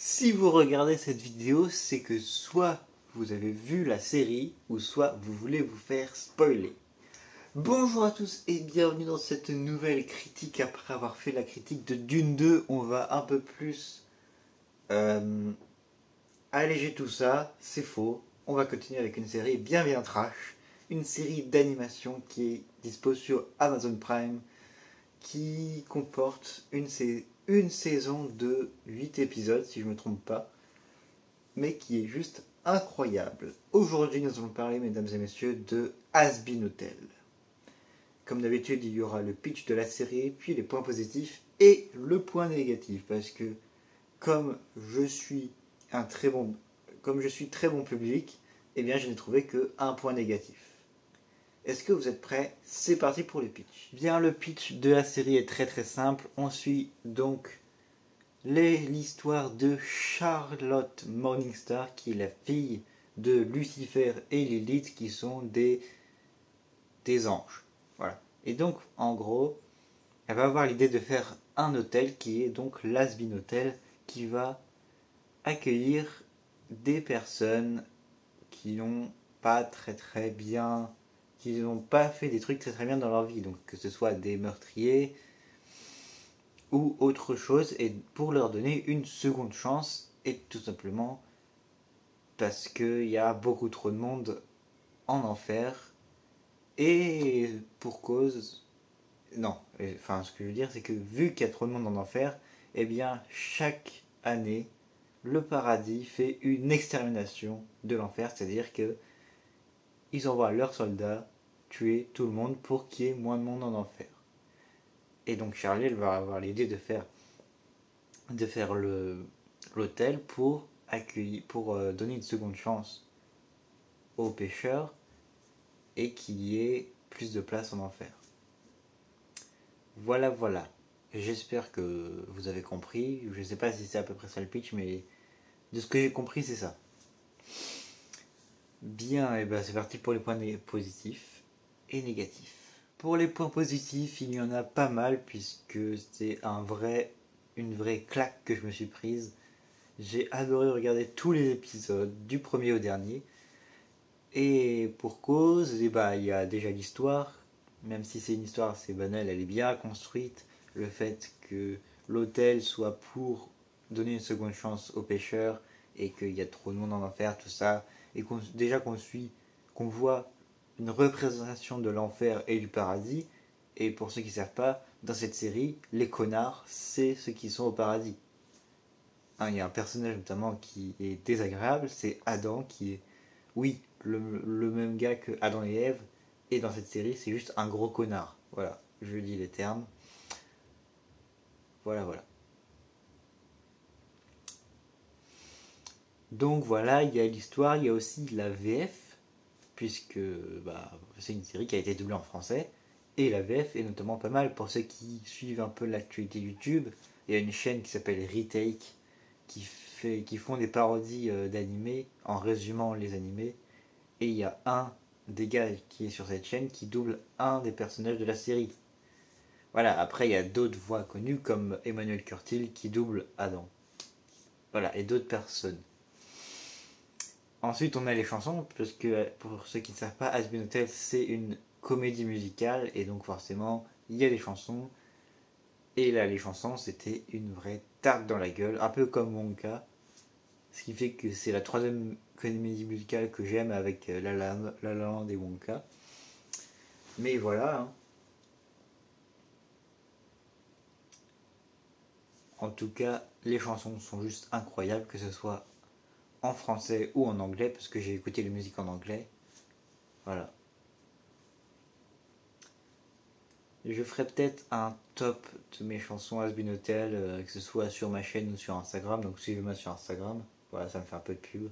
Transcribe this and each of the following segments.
Si vous regardez cette vidéo, c'est que soit vous avez vu la série, ou soit vous voulez vous faire spoiler. Bonjour à tous et bienvenue dans cette nouvelle critique. Après avoir fait la critique de Dune 2, on va un peu plus alléger tout ça. C'est faux. On va continuer avec une série bien trash. Une série d'animation qui est dispo sur Amazon Prime, qui comporte une saison de 8 épisodes, si je ne me trompe pas, mais qui est juste incroyable. Aujourd'hui, nous allons parler, mesdames et messieurs, de Has-Been Hotel. Comme d'habitude, il y aura le pitch de la série, puis les points positifs et le point négatif, parce que comme je suis très bon public, eh bien, je n'ai trouvé qu'un point négatif. Est-ce que vous êtes prêts? C'est parti pour le pitch. Bien, le pitch de la série est très simple. On suit donc l'histoire de Charlotte Morningstar, qui est la fille de Lucifer et Lilith, qui sont des anges. Voilà. Et donc, en gros, elle va avoir l'idée de faire un hôtel qui est donc l'Has-Been Hotel, qui va accueillir des personnes qui n'ont pas très bien, qui n'ont pas fait des trucs très bien dans leur vie, donc que ce soit des meurtriers ou autre chose, et pour leur donner une seconde chance, et tout simplement parce qu'il y a beaucoup trop de monde en enfer, et pour cause... Non, enfin ce que je veux dire c'est que vu qu'il y a trop de monde en enfer, eh bien chaque année, le paradis fait une extermination de l'enfer, c'est-à-dire que ils envoient leurs soldats tuer tout le monde pour qu'il y ait moins de monde en enfer. Et donc Charlie, elle va avoir l'idée de faire l'hôtel pour donner une seconde chance aux pêcheurs et qu'il y ait plus de place en enfer. Voilà. J'espère que vous avez compris. Je ne sais pas si c'est à peu près ça le pitch, mais de ce que j'ai compris, c'est ça. Bien, et ben c'est parti pour les points positifs et négatifs. Pour les points positifs, il y en a pas mal, puisque c'est une vraie claque que je me suis prise. J'ai adoré regarder tous les épisodes, du premier au dernier. Et pour cause, il y a déjà l'histoire. Même si c'est une histoire assez banale, elle est bien construite. Le fait que l'hôtel soit pour donner une seconde chance aux pêcheurs et qu'il y a trop de monde en enfer, tout ça. Et qu'on voit une représentation de l'enfer et du paradis. Et pour ceux qui ne savent pas, dans cette série, les connards, c'est ceux qui sont au paradis. Il y a un personnage notamment qui est désagréable, c'est Adam, qui est, oui, le même gars que Adam et Ève, et dans cette série, c'est juste un gros connard. Voilà, je dis les termes. Voilà. Donc voilà, il y a l'histoire, il y a aussi la VF, puisque c'est une série qui a été doublée en français, et la VF est notamment pas mal pour ceux qui suivent un peu l'actualité YouTube. Il y a une chaîne qui s'appelle Retake, qui font des parodies d'animés en résumant les animés. Et il y a un des gars qui est sur cette chaîne qui double un des personnages de la série. Voilà, après il y a d'autres voix connues comme Emmanuel Curtil qui double Adam. Voilà, et d'autres personnes. Ensuite on a les chansons, parce que pour ceux qui ne savent pas, Has-Been Hotel c'est une comédie musicale, et donc forcément il y a des chansons. Et là les chansons c'était une vraie tarte dans la gueule, un peu comme Wonka. Ce qui fait que c'est la troisième comédie musicale que j'aime avec La La Land et Wonka. Mais voilà. En tout cas, les chansons sont juste incroyables, que ce soit en français ou en anglais, parce que j'ai écouté les musiques en anglais. Voilà. Je ferai peut-être un top de mes chansons Has-Been Hotel, que ce soit sur ma chaîne ou sur Instagram. Donc suivez-moi sur Instagram. Voilà, ça me fait un peu de pub.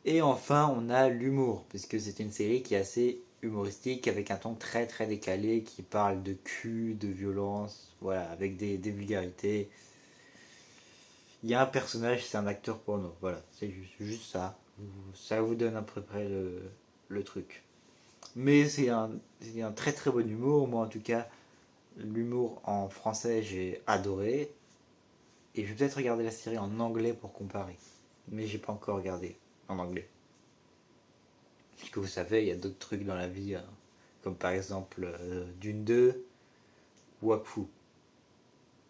Et enfin, on a l'humour, puisque c'est une série qui est assez humoristique, avec un ton très décalé, qui parle de cul, de violence, voilà, avec des vulgarités. Il y a un personnage, c'est un acteur porno, voilà, c'est juste ça. Ça vous donne à peu près le truc. Mais c'est un très bon humour. Moi en tout cas, l'humour en français j'ai adoré. Et je vais peut-être regarder la série en anglais pour comparer. Mais j'ai pas encore regardé en anglais. Puisque vous savez, il y a d'autres trucs dans la vie, comme par exemple Dune 2, Wakfu,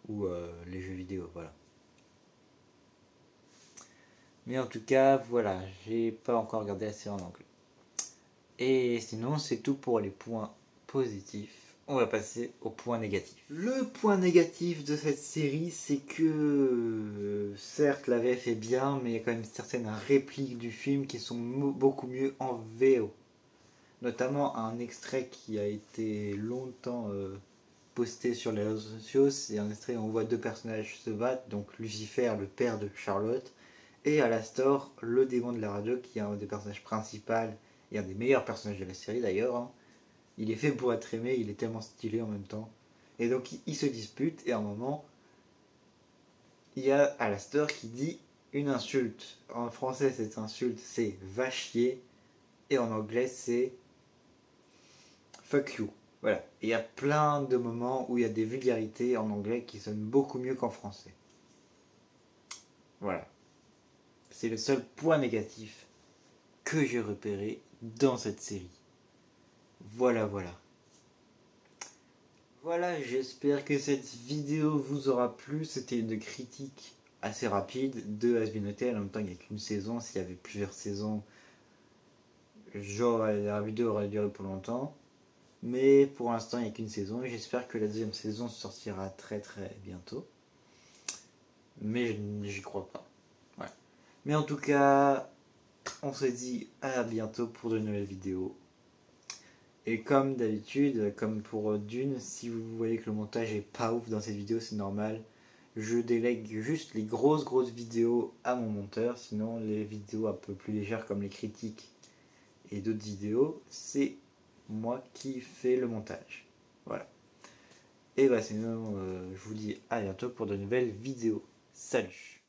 ou les jeux vidéo, voilà. Mais en tout cas, voilà, j'ai pas encore regardé la série en anglais. Et sinon, c'est tout pour les points positifs. On va passer au point négatif. Le point négatif de cette série, c'est que certes la VF est bien, mais il y a quand même certaines répliques du film qui sont beaucoup mieux en VO. Notamment un extrait qui a été longtemps posté sur les réseaux sociaux, c'est un extrait où on voit deux personnages se battre, donc Lucifer, le père de Charlotte, et Alastor, le démon de la radio, qui est un des personnages principaux et un des meilleurs personnages de la série d'ailleurs. Hein. Il est fait pour être aimé, il est tellement stylé en même temps. Et donc ils se disputent, et à un moment, il y a Alastor qui dit une insulte. En français, cette insulte, c'est va chier, et en anglais, c'est fuck you. Voilà. Et il y a plein de moments où il y a des vulgarités en anglais qui sonnent beaucoup mieux qu'en français. Voilà. C'est le seul point négatif que j'ai repéré dans cette série. Voilà, voilà. Voilà, j'espère que cette vidéo vous aura plu. C'était une critique assez rapide de Has Been Hotel. En même temps, il n'y a qu'une saison. S'il y avait plusieurs saisons, genre la vidéo aurait duré pour longtemps. Mais pour l'instant, il n'y a qu'une saison. Et j'espère que la deuxième saison sortira très très bientôt. Mais j'y crois pas. Ouais. Mais en tout cas, on se dit à bientôt pour de nouvelles vidéos. Et comme d'habitude, comme pour Dune, si vous voyez que le montage est pas ouf dans cette vidéo, c'est normal. Je délègue juste les grosses vidéos à mon monteur. Sinon, les vidéos un peu plus légères comme les critiques et d'autres vidéos, c'est moi qui fais le montage. Voilà. Et bah sinon, je vous dis à bientôt pour de nouvelles vidéos. Salut!